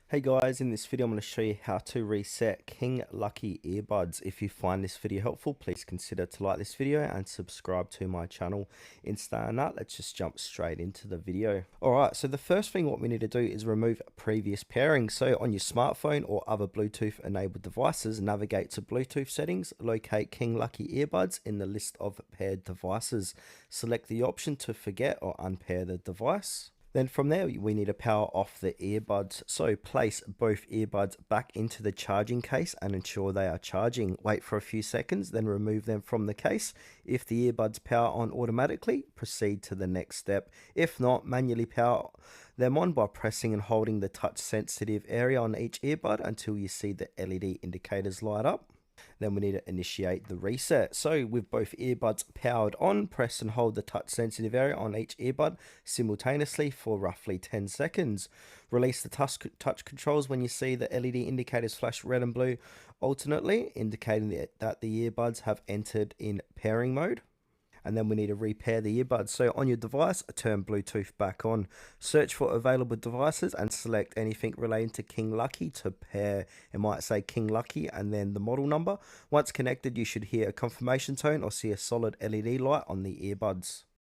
Hey guys, in this video I'm going to show you how to reset King Lucky Earbuds. If you find this video helpful, please consider to like this video and subscribe to my channel. In starting that, let's just jump straight into the video. Alright, so the first thing what we need to do is remove previous pairing. So on your smartphone or other Bluetooth enabled devices, navigate to Bluetooth settings, locate King Lucky Earbuds in the list of paired devices. Select the option to forget or unpair the device. Then from there, we need to power off the earbuds. So place both earbuds back into the charging case and ensure they are charging. Wait for a few seconds, then remove them from the case. If the earbuds power on automatically, proceed to the next step. If not, manually power them on by pressing and holding the touch sensitive area on each earbud until you see the LED indicators light up. Then we need to initiate the reset. So with both earbuds powered on, press and hold the touch sensitive area on each earbud simultaneously for roughly 10 seconds. Release the touch controls when you see the LED indicators flash red and blue alternately, indicating that the earbuds have entered in pairing mode. And then we need to repair the earbuds. So on your device, turn Bluetooth back on. Search for available devices and select anything relating to King Lucky to pair. It might say King Lucky and then the model number. Once connected, you should hear a confirmation tone or see a solid LED light on the earbuds.